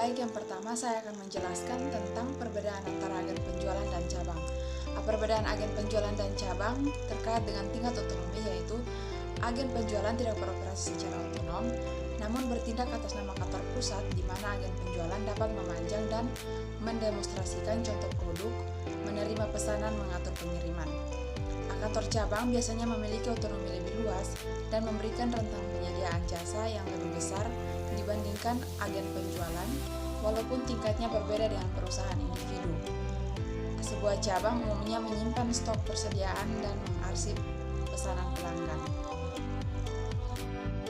Baik, yang pertama saya akan menjelaskan tentang perbedaan antara agen penjualan dan cabang. Perbedaan agen penjualan dan cabang terkait dengan tingkat otonomi, yaitu agen penjualan tidak beroperasi secara otonom, namun bertindak atas nama kantor pusat, di mana agen penjualan dapat memanjang dan mendemonstrasikan contoh produk, menerima pesanan, mengatur pengiriman. Kantor cabang biasanya memiliki otonomi lebih luas dan memberikan rentang penyediaan jasa yang lebih besar dibandingkan agen penjualan, walaupun tingkatnya berbeda dengan perusahaan individu. Sebuah cabang umumnya menyimpan stok persediaan dan mengarsip pesanan pelanggan.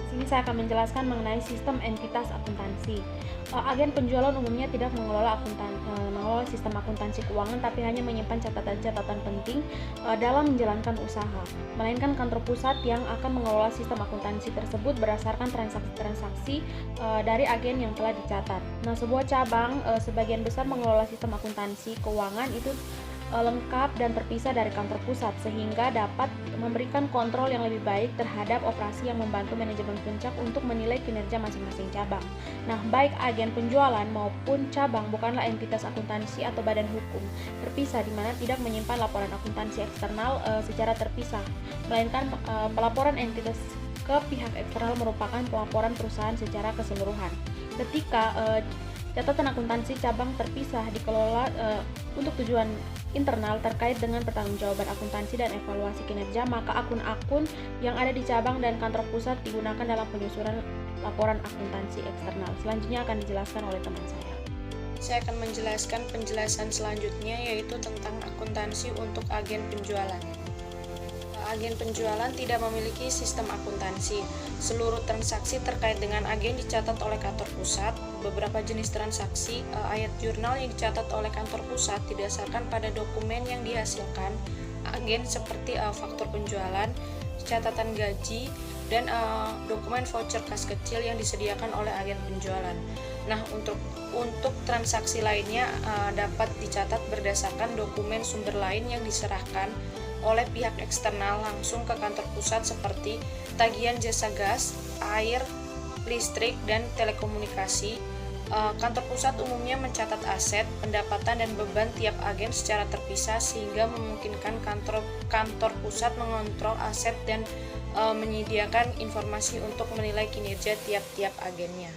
Sini saya akan menjelaskan mengenai sistem entitas akuntansi. Agen penjualan umumnya tidak mengelola sistem akuntansi keuangan, tapi hanya menyimpan catatan-catatan penting dalam menjalankan usaha. Melainkan kantor pusat yang akan mengelola sistem akuntansi tersebut berdasarkan transaksi-transaksi dari agen yang telah dicatat. Nah, sebuah cabang sebagian besar mengelola sistem akuntansi keuangan itu lengkap dan terpisah dari kantor pusat, sehingga dapat memberikan kontrol yang lebih baik terhadap operasi yang membantu manajemen puncak untuk menilai kinerja masing-masing cabang. Nah, baik agen penjualan maupun cabang bukanlah entitas akuntansi atau badan hukum terpisah, di mana tidak menyimpan laporan akuntansi eksternal secara terpisah, melainkan pelaporan entitas ke pihak eksternal merupakan pelaporan perusahaan secara keseluruhan. Ketika catatan akuntansi cabang terpisah dikelola untuk tujuan internal terkait dengan pertanggungjawaban akuntansi dan evaluasi kinerja, maka akun-akun yang ada di cabang dan kantor pusat digunakan dalam penyusunan laporan akuntansi eksternal. Selanjutnya akan dijelaskan oleh teman saya. Saya akan menjelaskan penjelasan selanjutnya, yaitu tentang akuntansi untuk agen penjualan. Agen penjualan tidak memiliki sistem akuntansi. Seluruh transaksi terkait dengan agen dicatat oleh kantor pusat. Beberapa jenis transaksi ayat jurnal yang dicatat oleh kantor pusat didasarkan pada dokumen yang dihasilkan agen, seperti faktur penjualan, catatan gaji, dan dokumen voucher kas kecil yang disediakan oleh agen penjualan. Nah, untuk transaksi lainnya dapat dicatat berdasarkan dokumen sumber lain yang diserahkan oleh pihak eksternal langsung ke kantor pusat, seperti tagihan jasa gas, air, listrik, dan telekomunikasi. Kantor pusat umumnya mencatat aset, pendapatan, dan beban tiap agen secara terpisah, sehingga memungkinkan kantor pusat mengontrol aset dan menyediakan informasi untuk menilai kinerja tiap-tiap agennya.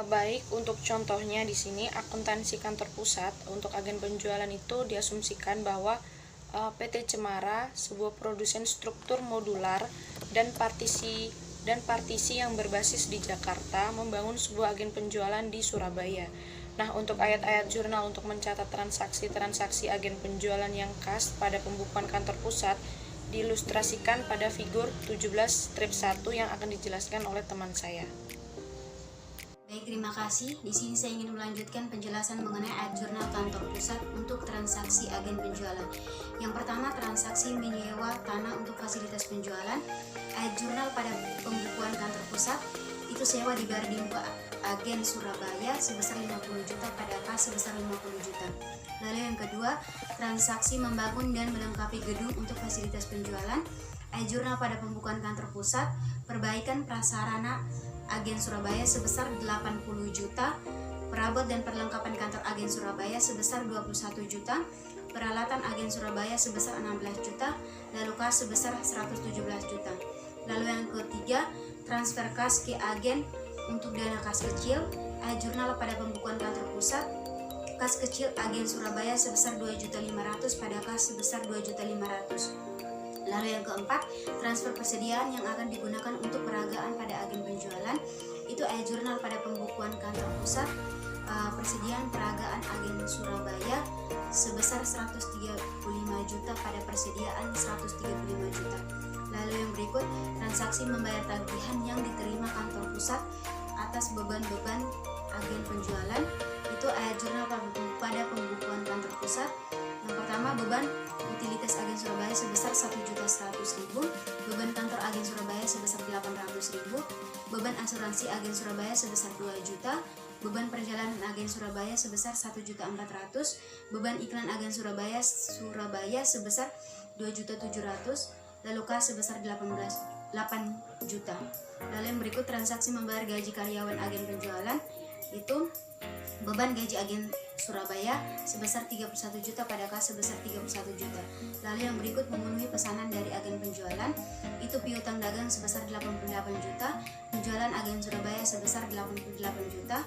Baik, untuk contohnya di sini akuntansi kantor pusat untuk agen penjualan itu diasumsikan bahwa PT Cemara, sebuah produsen struktur modular dan partisi yang berbasis di Jakarta, membangun sebuah agen penjualan di Surabaya. Nah, untuk ayat-ayat jurnal untuk mencatat transaksi-transaksi agen penjualan yang khas pada pembukuan kantor pusat diilustrasikan pada figur 17-1 yang akan dijelaskan oleh teman saya. Baik, terima kasih. Di sini saya ingin melanjutkan penjelasan mengenai ayat jurnal kantor pusat untuk transaksi agen penjualan. Yang pertama, transaksi menyewa tanah untuk fasilitas penjualan. Ayat jurnal pada pembukuan kantor pusat itu sewa dibayar di muka agen Surabaya sebesar 50 juta pada kas sebesar 50 juta. Lalu yang kedua, transaksi membangun dan melengkapi gedung untuk fasilitas penjualan. Ayat jurnal pada pembukuan kantor pusat, perbaikan prasarana agen Surabaya sebesar 80 juta, perabot dan perlengkapan kantor agen Surabaya sebesar 21 juta, peralatan agen Surabaya sebesar 16 juta, lalu kas sebesar 117 juta. Lalu yang ketiga, transfer kas ke agen untuk dana kas kecil. Ayat jurnal pada pembukuan kantor pusat, kas kecil agen Surabaya sebesar 2.500.000 pada kas sebesar 2.500.000. Lalu yang keempat, transfer persediaan yang akan digunakan untuk peragaan pada agen penjualan. Itu ayat jurnal pada pembukuan kantor pusat, persediaan peragaan agen Surabaya sebesar 135 juta pada persediaan 135 juta. Lalu yang berikut, transaksi membayar tagihan yang diterima kantor pusat atas beban-beban agen penjualan. Itu ayat jurnal pada pembukuan kantor pusat. Yang pertama, beban utilitas agen Surabaya sebesar 1.100.000, beban kantor agen Surabaya sebesar 800.000, beban asuransi agen Surabaya sebesar 2 juta, beban perjalanan agen Surabaya sebesar 1.400.000, beban iklan agen Surabaya sebesar 2.700.000, lalu kas sebesar 8 juta. Lalu yang berikut, transaksi membayar gaji karyawan agen penjualan itu Beban gaji agen Surabaya sebesar 31 juta pada kas sebesar 31 juta. Lalu yang berikut memenuhi pesanan dari agen penjualan, itu piutang dagang sebesar 88 juta, penjualan agen Surabaya sebesar 88 juta,